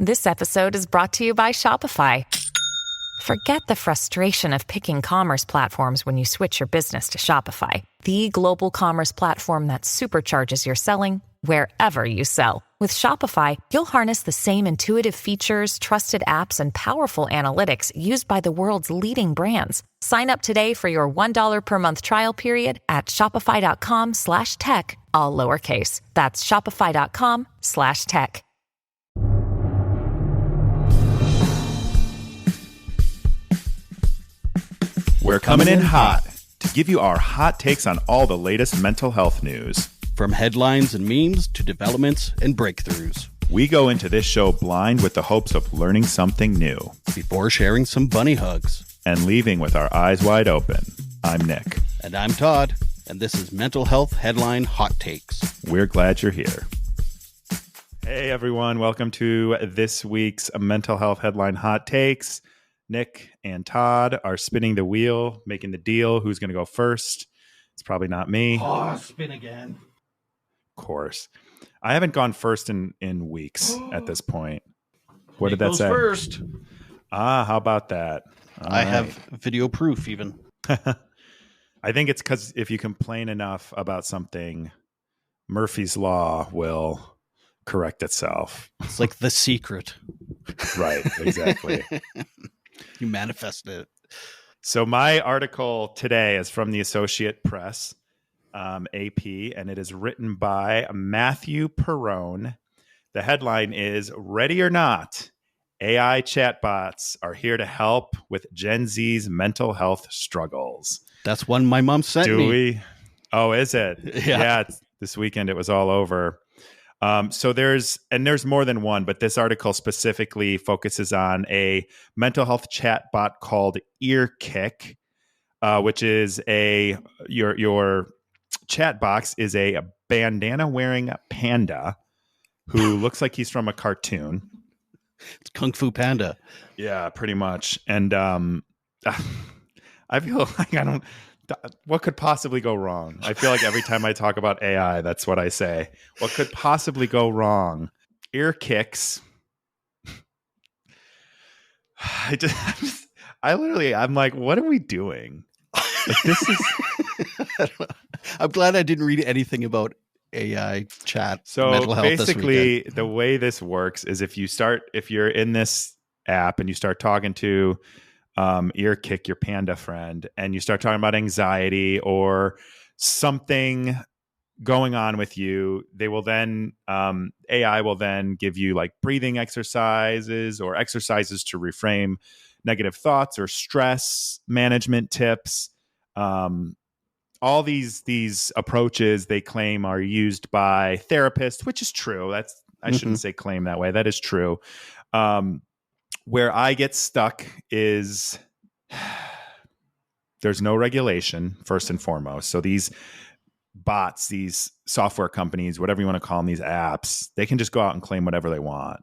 This episode is brought to you by Shopify. Forget the frustration of picking commerce platforms when you switch your business to Shopify, the global commerce platform that supercharges your selling wherever you sell. With Shopify, you'll harness the same intuitive features, trusted apps, and powerful analytics used by the world's leading brands. Sign up today for your $1 per month trial period at shopify.com/tech, all lowercase. That's shopify.com/tech. We're coming in hot to give you our hot takes on all the latest mental health news. From headlines and memes to developments and breakthroughs. We go into this show blind with the hopes of learning something new. Before sharing some bunny hugs. And leaving with our eyes wide open. I'm Nick. And I'm Todd. And this is Mental Health Headline Hot Takes. We're glad you're here. Hey everyone, welcome to this week's Mental Health Headline Hot Takes. Nick and Todd are spinning the wheel, making the deal. Who's going to go first? It's probably not me. Oh, spin again. Of course. I haven't gone first in weeks at this point. What Nick did that goes say? First. How about that? I have video proof even. I think it's because if you complain enough about something, Murphy's Law will correct itself. It's like The Secret. Right, exactly. You manifested it. So my article today is from the Associate Press, AP, and it is written by Matthew Perrone. The headline is, Ready or Not, AI chatbots are here to help with Gen Z's mental health struggles. That's one my mom sent me. Do we? Oh, is it? Yeah. This weekend it was all over. So there's more than one, but this article specifically focuses on a mental health chatbot called Earkick, which is your chat box is a bandana-wearing panda who looks like he's from a cartoon. It's Kung Fu Panda. Yeah, pretty much. And I feel like what could possibly go wrong? I feel like every time I talk about AI, that's what I say. What could possibly go wrong? Earkicks. I'm like, what are we doing? Like, this is. I'm glad I didn't read anything about AI chat. So mental health basically, the way this works is if you're in this app and you start talking to Earkick, your panda friend, and you start talking about anxiety or something going on with you, they will then AI will then give you like breathing exercises or exercises to reframe negative thoughts or stress management tips. All these approaches they claim are used by therapists, which is true. I shouldn't say claim that way. That is true. Where I get stuck is there's no regulation, first and foremost. So these bots, these software companies, whatever you want to call them, these apps, they can just go out and claim whatever they want.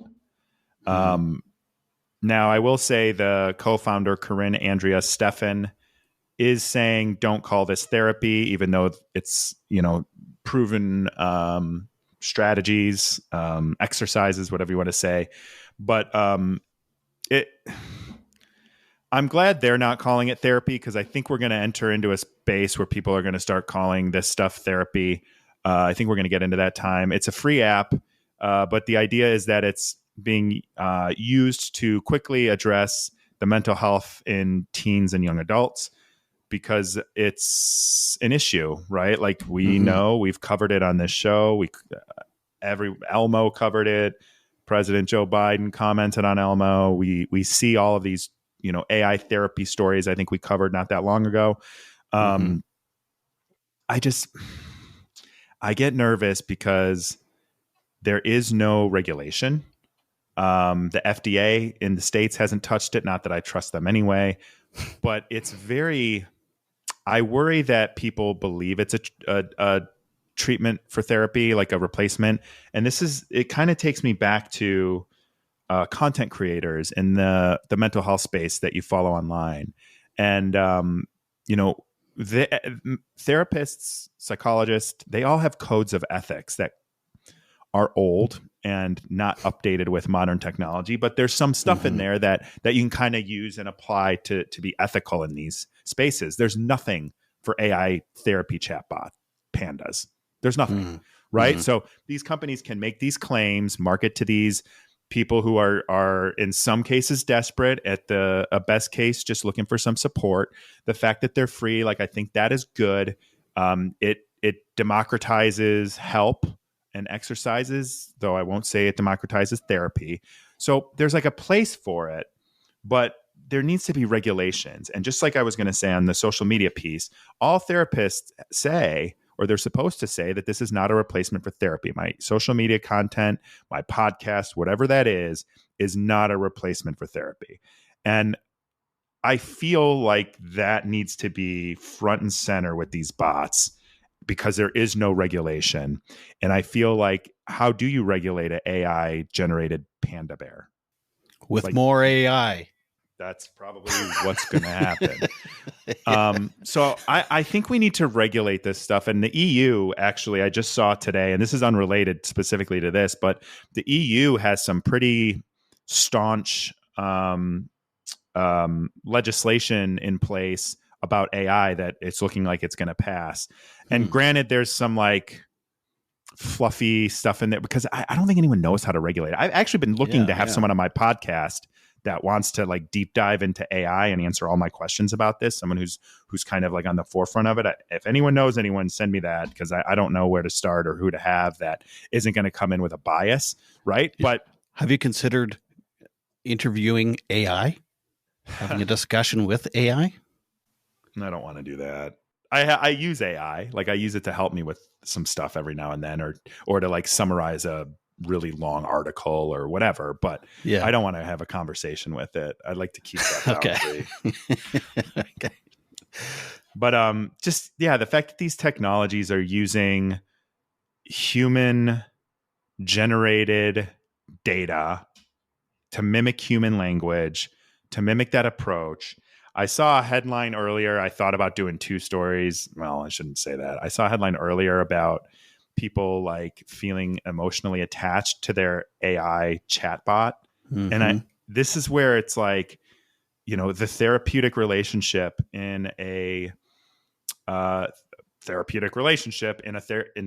Now, I will say the co-founder, Corinne Andrea Steffen, is saying don't call this therapy, even though it's, proven strategies, exercises, whatever you want to say. But I'm glad they're not calling it therapy, because I think we're going to enter into a space where people are going to start calling this stuff therapy. I think we're going to get into that time. It's a free app, but the idea is that it's being used to quickly address the mental health in teens and young adults, because it's an issue, right? Like we know, we've covered it on this show. Elmo covered it. President Joe Biden commented on Elmo. We see all of these, AI therapy stories. I think we covered not that long ago. I get nervous because there is no regulation. The FDA in the States hasn't touched it. Not that I trust them anyway, but I worry that people believe it's a treatment for therapy, like a replacement. And it kind of takes me back to content creators in the mental health space that you follow online. And, the therapists, psychologists, they all have codes of ethics that are old and not updated with modern technology, but there's some stuff in there that you can kind of use and apply to be ethical in these spaces. There's nothing for AI therapy chatbot pandas. There's nothing, right? So these companies can make these claims, market to these people who are in some cases desperate, at a best case just looking for some support. The fact that they're free, like, I think that is good. It democratizes help and exercises, though I won't say it democratizes therapy. So there's like a place for it, but there needs to be regulations. And just like I was going to say on the social media piece, all therapists say, or they're supposed to say, that this is not a replacement for therapy. My social media content, my podcast, whatever that is not a replacement for therapy. And I feel like that needs to be front and center with these bots, because there is no regulation. And I feel like, how do you regulate an AI generated panda bear? With like, more AI. That's probably what's going to happen. So I think we need to regulate this stuff. And the EU, actually, I just saw today, and this is unrelated specifically to this, but the EU has some pretty staunch legislation in place about AI that it's looking like it's going to pass. And granted, there's some like fluffy stuff in there, because I don't think anyone knows how to regulate it. I've actually been looking to have someone on my podcast that wants to like deep dive into AI and answer all my questions about this. Someone who's kind of like on the forefront of it. If anyone knows anyone, send me that, because I don't know where to start or who to have that isn't going to come in with a bias, right? But have you considered interviewing AI? Having a discussion with AI? I don't want to do that. I use AI. Like, I use it to help me with some stuff every now and then, or to like summarize a really long article or whatever. But I don't want to have a conversation with it. I'd like to keep that boundary. Okay. But just, the fact that these technologies are using human generated data to mimic human language, to mimic that approach. I saw a headline earlier. I thought about doing two stories. Well, I shouldn't say that. I saw a headline earlier about people like feeling emotionally attached to their AI chatbot. And this is where it's like, the therapeutic relationship in a in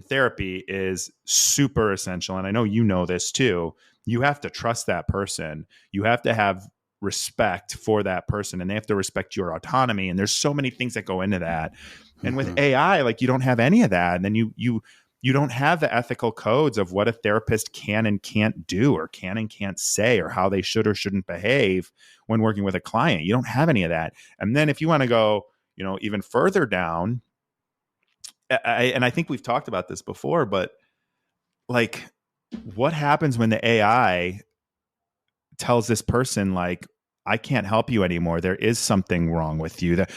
therapy is super essential. And I know you know this too. You have to trust that person. You have to have respect for that person, and they have to respect your autonomy. And there's so many things that go into that. And with AI, like, you don't have any of that. And then you don't have the ethical codes of what a therapist can and can't do, or can and can't say, or how they should or shouldn't behave when working with a client. You don't have any of that. And then if you want to go, even further down, and I think we've talked about this before, but like, what happens when the AI tells this person, like, I can't help you anymore. There is something wrong with you. That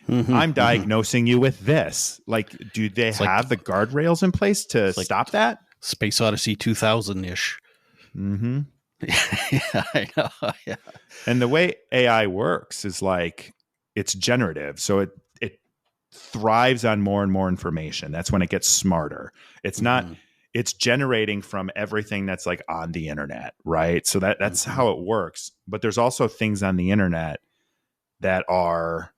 I'm diagnosing you with this. Like, do they have the guardrails in place to stop that? Space Odyssey 2000-ish. Mm-hmm. Yeah, I know. Yeah. And the way AI works is like, it's generative. So it thrives on more and more information. That's when it gets smarter. It's not, it's generating from everything that's like on the internet, right? So that's how it works. But there's also things on the internet that are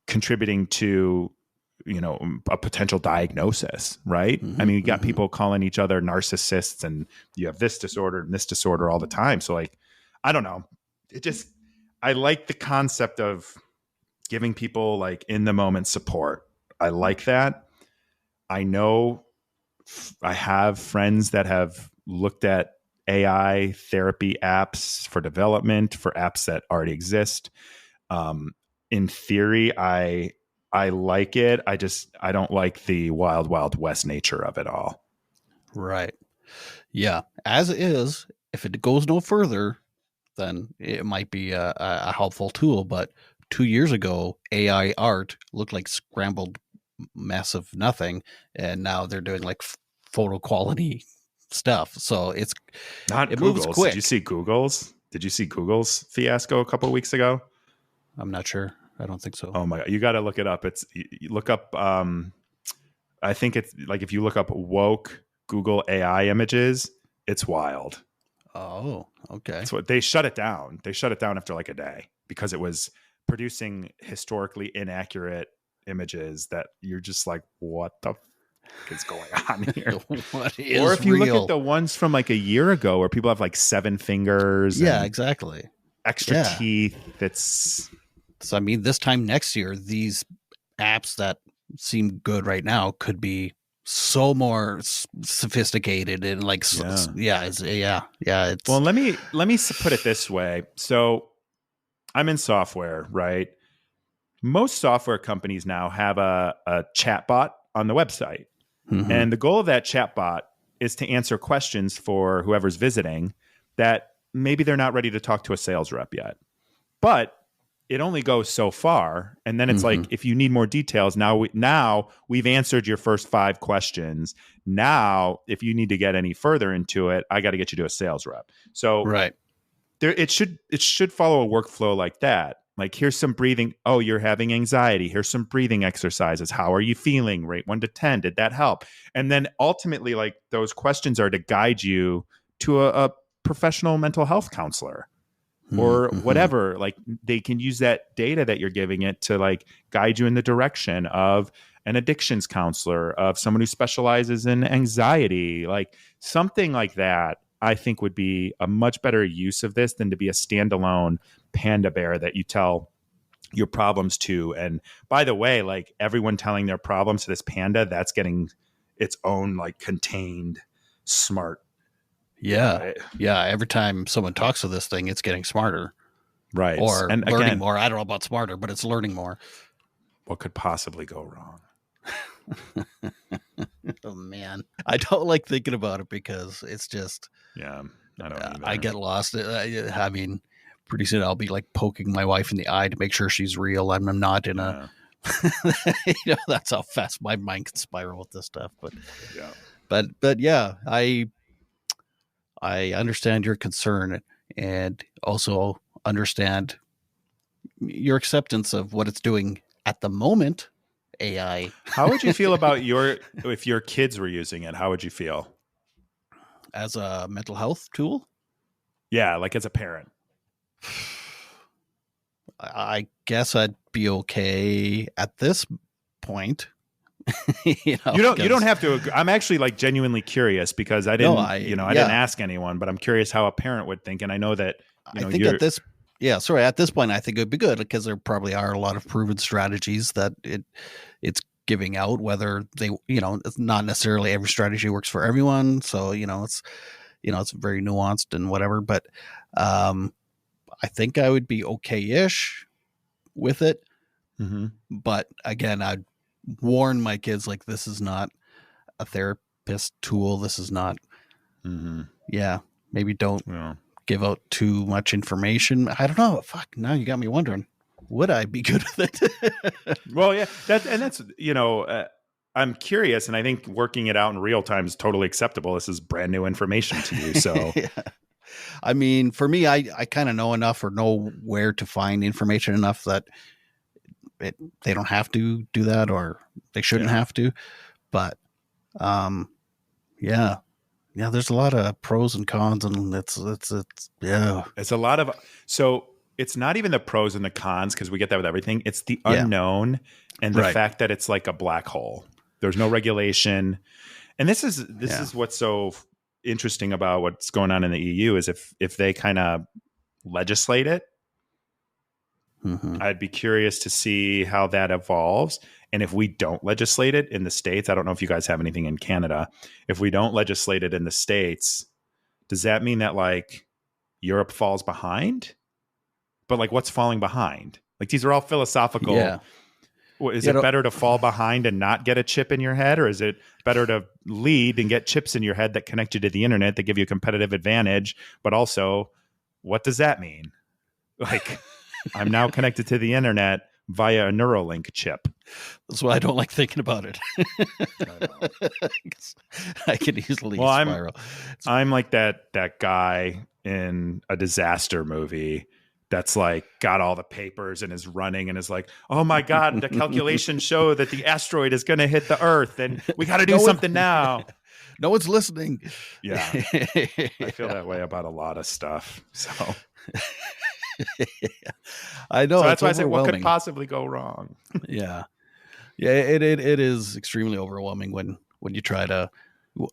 contributing to, a potential diagnosis, right? I mean, you got people calling each other narcissists, and you have this disorder and this disorder all the time. So like, I don't know. I like the concept of giving people like in the moment support. I like that. I know I have friends that have looked at AI therapy apps for development, for apps that already exist. In theory, I like it. I don't like the wild, wild west nature of it all. Right. Yeah. As is, if it goes no further, then it might be a helpful tool. But 2 years ago, AI art looked like scrambled mess of nothing, and now they're doing like photo quality stuff. So it moves quick. Did you see Google's fiasco a couple of weeks ago? I'm not sure. I don't think so. Oh my God, you got to look it up. You look up. I think it's like, if you look up woke Google AI images, It's wild. Oh, okay. That's what they shut it down. They shut it down after like a day because it was producing historically inaccurate images that you're just like, what the fuck is going on here? What is or if you real? look at the ones from like a year ago where people have like 7 fingers, Yeah, and exactly. extra Yeah. teeth. It's So I mean, this time next year, these apps that seem good right now could be so more sophisticated and like it's well. Let me put it this way. So I'm in software, right? Most software companies now have a chatbot on the website. Mhm. And the goal of that chatbot is to answer questions for whoever's visiting that maybe they're not ready to talk to a sales rep yet. But it only goes so far. And then it's like, if you need more details, now we've answered your first 5 questions. Now, if you need to get any further into it, I got to get you to a sales rep. So right. it should follow a workflow like that. Like, here's some breathing. Oh, you're having anxiety. Here's some breathing exercises. How are you feeling? Rate 1 to 10. Did that help? And then ultimately, like, those questions are to guide you to a professional mental health counselor or whatever. Like, they can use that data that you're giving it to like guide you in the direction of an addictions counselor, of someone who specializes in anxiety, like something like that. I think would be a much better use of this than to be a standalone panda bear that you tell your problems to. And by the way, like, everyone telling their problems to this panda, that's getting its own like contained smart. Yeah. Yeah. Every time someone talks to this thing, it's getting smarter. Right. Or and learning again, more. I don't know about smarter, but it's learning more. What could possibly go wrong? Oh man, I don't like thinking about it because it's just, yeah, I don't either. I get lost. I mean, pretty soon I'll be like poking my wife in the eye to make sure she's real. I'm not in a, that's how fast my mind can spiral with this stuff. But yeah, but yeah, I understand your concern and also understand your acceptance of what it's doing at the moment. AI. How would you feel about if your kids were using it? How would you feel As a mental health tool? Yeah, like as a parent. I guess I'd be okay at this point. You don't have to agree. I'm actually like genuinely curious because I didn't I didn't ask anyone, but I'm curious how a parent would think. And I know that I think at this point I think it would be good because there probably are a lot of proven strategies that it's giving out, whether they it's not necessarily every strategy works for everyone. So it's very nuanced and whatever, but I think I would be okay-ish with it. But again, I'd warn my kids, like, this is not a therapist tool. This is not, maybe don't give out too much information. I don't know. Fuck, now you got me wondering, would I be good with it? Well, yeah, that's I'm curious, and I think working it out in real time is totally acceptable. This is brand new information to you, so. Yeah. I mean, for me, I kind of know enough or know where to find information enough that they don't have to do that, or they shouldn't have to. But there's a lot of pros and cons, and it's a lot of, so it's not even the pros and the cons, because we get that with everything. It's the unknown and the fact that it's like a black hole. There's no regulation, and this is what's so interesting about what's going on in the EU is if they kind of legislate it, I'd be curious to see how that evolves. And if we don't legislate it in the States, I don't know if you guys have anything in Canada. If we don't legislate it in the States, does that mean that like Europe falls behind? But like, what's falling behind? Like, these are all philosophical. Yeah. Is it better to fall behind and not get a chip in your head? Or is it better to lead and get chips in your head that connect you to the internet, that give you a competitive advantage? But also, what does that mean? Like, I'm now connected to the internet via a Neuralink chip. That's why I don't like thinking about it. I can easily spiral. I'm like that guy in a disaster movie that's like got all the papers and is running and is like, oh my God, the calculations show that the asteroid is going to hit the Earth and we got to do something now. No one's listening. Yeah. I feel that way about a lot of stuff. So I know. so that's it's why I say, what could overwhelming. possibly go wrong? Yeah. Yeah, it is extremely overwhelming when you try to,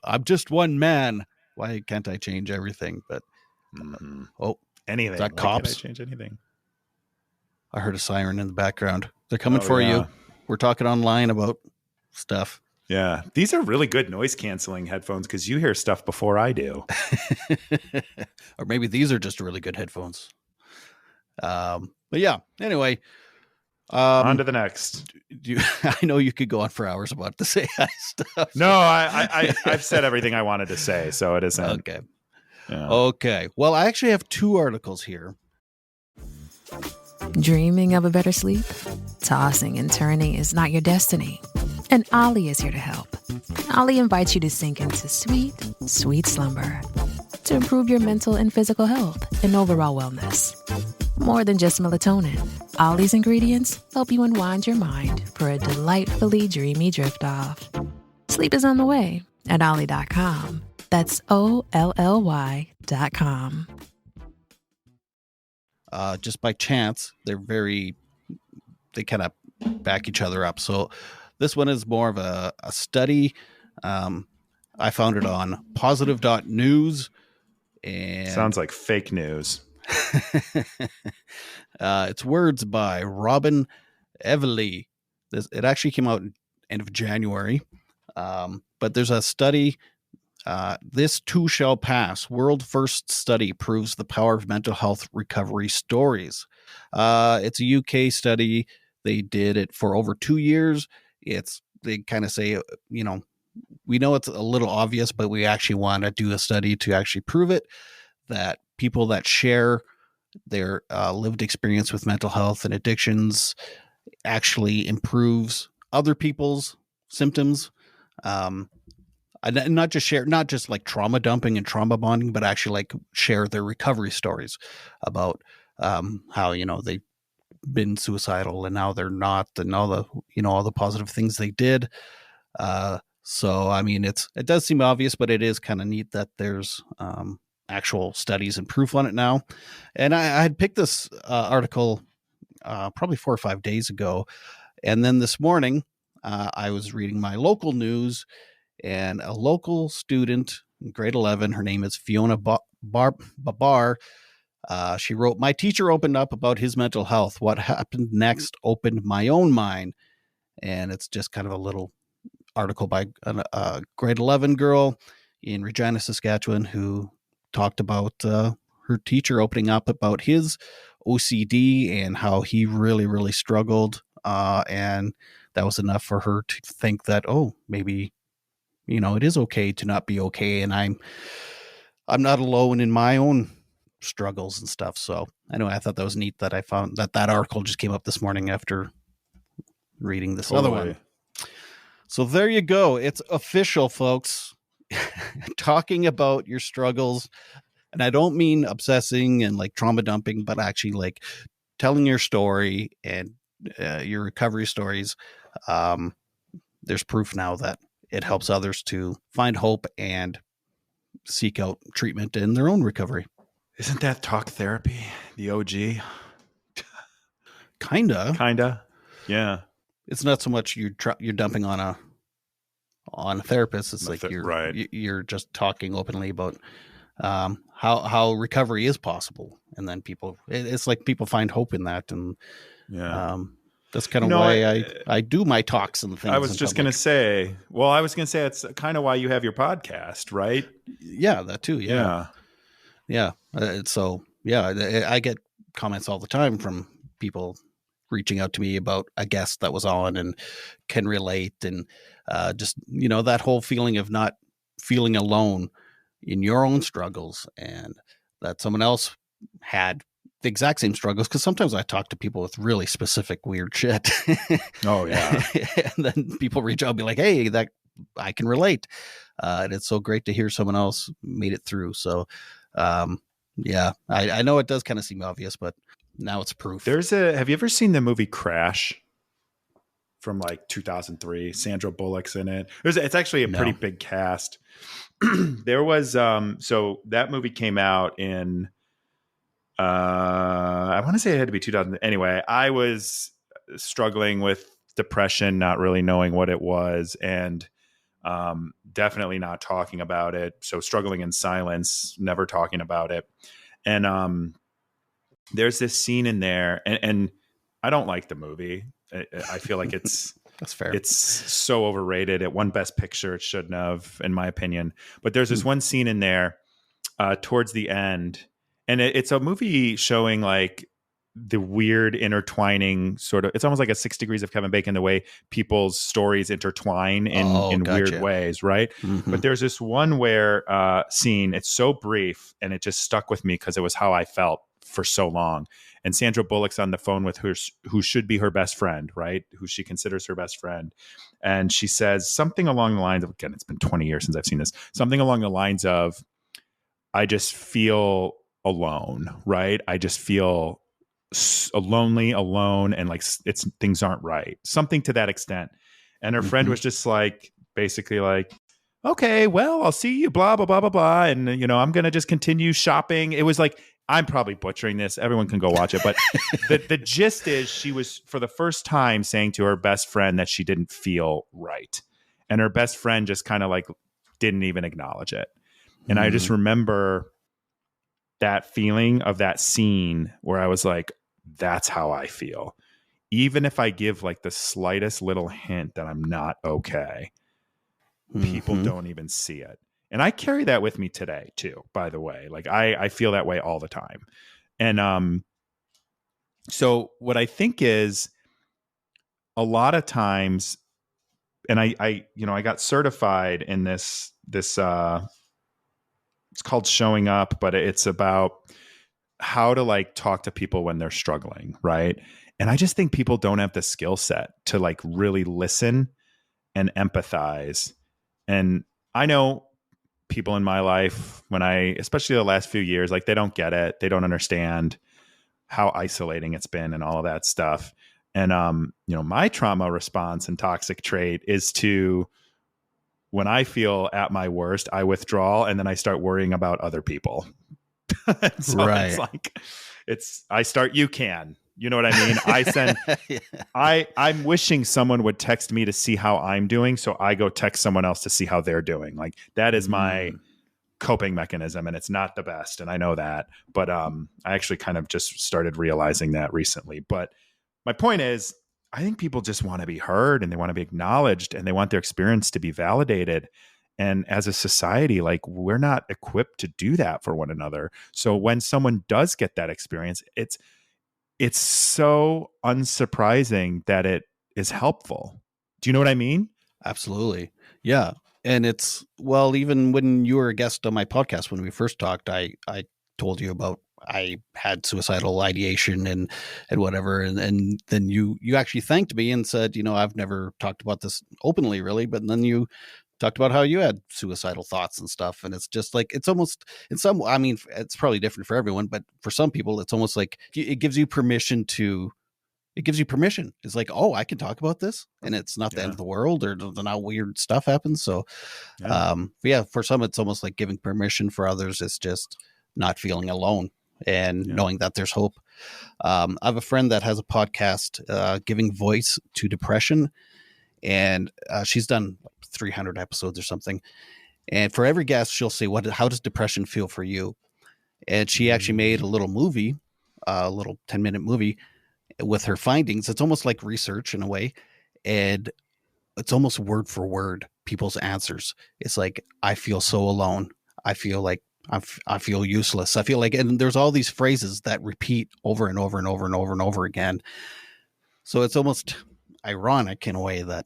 I'm just one man. Why can't I change everything? But oh, Anything. is that Why can't I cops? change anything? I heard a siren in the background. They're coming for yeah. you. We're talking online about stuff. Yeah. These are really good noise canceling headphones because you hear stuff before I do. Or maybe these are just really good headphones. But yeah, anyway. On to the next. I know you could go on for hours about this AI stuff. No, I've said everything I wanted to say, so it isn't. Okay. Yeah. Okay. Well, I actually have 2 articles here. Dreaming of a better sleep? Tossing and turning is not your destiny. And Ollie is here to help. Ollie invites you to sink into sweet, sweet slumber to improve your mental and physical health and overall wellness. More than just melatonin, Ollie's ingredients help you unwind your mind for a delightfully dreamy drift off. Sleep is on the way at Ollie.com. That's OLLY.com. Just by chance, they kind of back each other up. So this one is more of a study. I found it on positive.news. And sounds like fake news. It's words by Robin Evely. It actually came out end of January. But there's a study. This too shall pass. World first study proves the power of mental health recovery stories. It's a UK study. They did it for over 2 years. They kind of say, we know it's a little obvious, but we actually want to do a study to actually prove it, that people that share their lived experience with mental health and addictions actually improves other people's symptoms. And not just like trauma dumping and trauma bonding, but actually like share their recovery stories about how, they've been suicidal and now they're not, and all the positive things they did. So, I mean, it does seem obvious, but it is kind of neat that there's actual studies and proof on it now. And I had picked this article probably 4 or 5 days ago. And then this morning, I was reading my local news, and a local student in grade 11, her name is Fiona Babar. She wrote, "My teacher opened up about his mental health. What happened next opened my own mind." And it's just kind of a little article by a grade 11 girl in Regina, Saskatchewan, who talked about her teacher opening up about his OCD and how he really, really struggled. And that was enough for her to think that, oh, maybe, it is okay to not be okay. And I'm not alone in my own struggles and stuff. So anyway, I thought that was neat that I found that article just came up this morning after reading this other one. So there you go. It's official, folks. Talking about your struggles. And I don't mean obsessing and like trauma dumping, but actually like telling your story and your recovery stories. There's proof now that it helps others to find hope and seek out treatment in their own recovery. Isn't that talk therapy, the OG? Kinda. Yeah. It's not so much you're dumping on a therapist. It's like you're just talking openly about how recovery is possible, and then it's like people find hope in that, and that's kind of why I do my talks and things. I was just going to say, it's kind of why you have your podcast, right? Yeah, that too. Yeah. I get comments all the time from people reaching out to me about a guest that was on and can relate, and just that whole feeling of not feeling alone in your own struggles, and that someone else had the exact same struggles. Because sometimes I talk to people with really specific weird shit. Oh yeah. And then people reach out and be like, hey, that I can relate. And it's so great to hear someone else made it through. So I know it does kind of seem obvious, but now it's proof. Have you ever seen the movie Crash? from like 2003. Sandra Bullock's in it. It's actually a pretty big cast. There was so that movie came out in I want to say it had to be 2000. Anyway, I was struggling with depression, not really knowing what it was, and definitely not talking about it. So struggling in silence, never talking about it. And there's this scene in there, and I don't like the movie. I feel like it's that's fair. It's so overrated. It won Best Picture. It shouldn't have, in my opinion. But there's this one scene in there towards the end, and it's a movie showing like the weird intertwining sort of. It's almost like a 6 Degrees of Kevin Bacon, the way people's stories intertwine in weird ways, right? Mm-hmm. But there's this one where scene. It's so brief, and it just stuck with me because it was how I felt for so long. And Sandra Bullock's on the phone with her, who should be her best friend, right? Who she considers her best friend. And she says something along the lines of, again, it's been 20 years since I've seen this, something along the lines of, I just feel alone, right? I just feel lonely, alone, and like things aren't right. Something to that extent. And her friend was just like, basically like, okay, well, I'll see you, blah, blah, blah, blah, blah. And, I'm going to just continue shopping. It was like, I'm probably butchering this. Everyone can go watch it. But the gist is she was, for the first time, saying to her best friend that she didn't feel right. And her best friend just kind of like didn't even acknowledge it. And I just remember that feeling of that scene where I was like, that's how I feel. Even if I give like the slightest little hint that I'm not okay, people don't even see it. And I carry that with me today too, by the way. Like I feel that way all the time. And so what I think is a lot of times, and I got certified in this it's called Showing Up, but it's about how to like talk to people when they're struggling, right? And I just think people don't have the skill set to like really listen and empathize. And I know people in my life, especially the last few years, like they don't get it. They don't understand how isolating it's been and all of that stuff. And, my trauma response and toxic trait is to, when I feel at my worst, I withdraw and then I start worrying about other people. So right. It's like, I start, you can, you know what I mean? I send, I'm wishing someone would text me to see how I'm doing. So I go text someone else to see how they're doing. Like that is my coping mechanism, and it's not the best. And I know that, but I actually kind of just started realizing that recently. But my point is, I think people just want to be heard and they want to be acknowledged and they want their experience to be validated. And as a society, like we're not equipped to do that for one another. So when someone does get that experience, it's so unsurprising that it is helpful. Do you know what I mean? Absolutely. Yeah. And even when you were a guest on my podcast, when we first talked, I told you about, I had suicidal ideation and whatever. And then you actually thanked me and said, I've never talked about this openly really, but then you talked about how you had suicidal thoughts and stuff. And it's just like, it's almost it's probably different for everyone, but for some people, it's almost like it gives you permission. It's like, oh, I can talk about this and it's not the end of the world or not weird stuff happens. So, for some, it's almost like giving permission. For others, it's just not feeling alone and knowing that there's hope. I have a friend that has a podcast, giving voice to depression. And she's done 300 episodes or something. And for every guest, she'll say, how does depression feel for you? And she actually made a little movie, a little 10-minute movie with her findings. It's almost like research in a way. And it's almost word for word, people's answers. It's like, I feel so alone. I feel like I feel useless. I feel like, and there's all these phrases that repeat over and over and over and over and over again. So it's almost ironic in a way that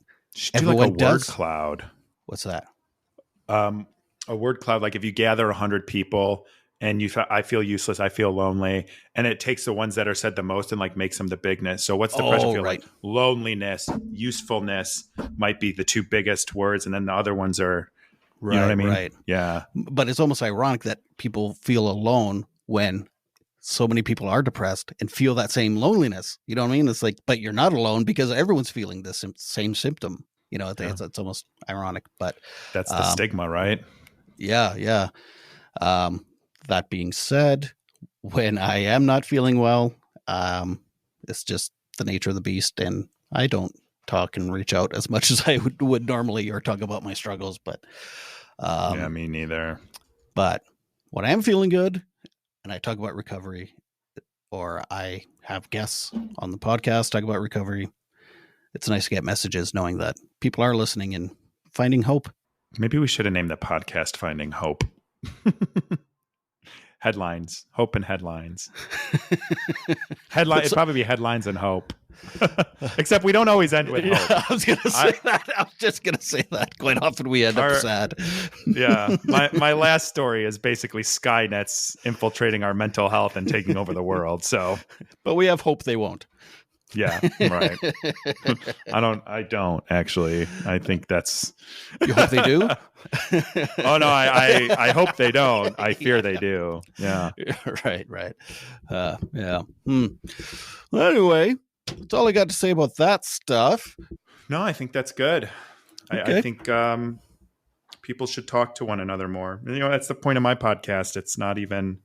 everyone like a word cloud. What's that? A word cloud. Like if you gather 100 people and I feel useless, I feel lonely, and it takes the ones that are said the most and like makes them the bigness. So what's depression feel like? Loneliness, usefulness might be the two biggest words, and then the other ones are, you know what I mean? Right. Yeah. But it's almost ironic that people feel alone when so many people are depressed and feel that same loneliness. You know what I mean? It's like, but you're not alone because everyone's feeling this same symptom. You know, it's almost ironic, but that's the stigma, right? Yeah. That being said, when I am not feeling well, it's just the nature of the beast, and I don't talk and reach out as much as I would normally, or talk about my struggles. But yeah, me neither. But when I am feeling good and I talk about recovery, or I have guests on the podcast talk about recovery, it's nice to get messages knowing that people are listening and finding hope. Maybe we should have named the podcast Finding Hope. Headlines, hope and headlines. It'd probably be headlines and hope. Except we don't always end with hope. I was going to say that. I was just going to say that. Quite often we end up sad. Yeah. My last story is basically Skynet's infiltrating our mental health and taking over the world. So, but we have hope they won't. Yeah, right. I don't actually. I think that's. You hope they do? Oh no, I hope they don't. I fear they do. Yeah. Right. Yeah. Well, anyway, that's all I got to say about that stuff. No, I think that's good. Okay. I think people should talk to one another more. You know, that's the point of my podcast. It's not even,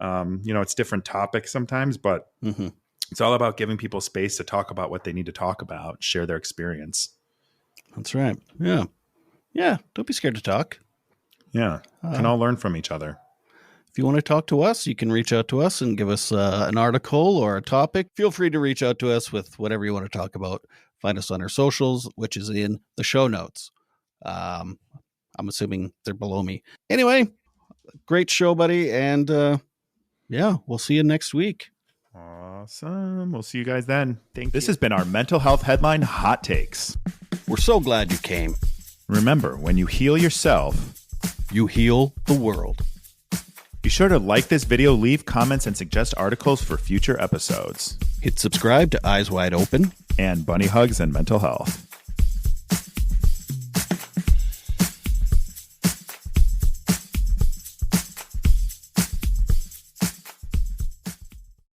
it's different topics sometimes, but. Mm-hmm. It's all about giving people space to talk about what they need to talk about, share their experience. That's right. Yeah. Yeah. Don't be scared to talk. Yeah. Can all learn from each other. If you want to talk to us, you can reach out to us and give us an article or a topic. Feel free to reach out to us with whatever you want to talk about. Find us on our socials, which is in the show notes. I'm assuming they're below me. Anyway, great show, buddy. And we'll see you next week. Awesome. We'll see you guys then. This has been our Mental Health Headline Hot Takes. We're so glad you came. Remember, when you heal yourself, you heal the world. Be sure to like this video, leave comments, and suggest articles for future episodes. Hit subscribe to Eyes Wide Open and Bunny Hugs and Mental Health.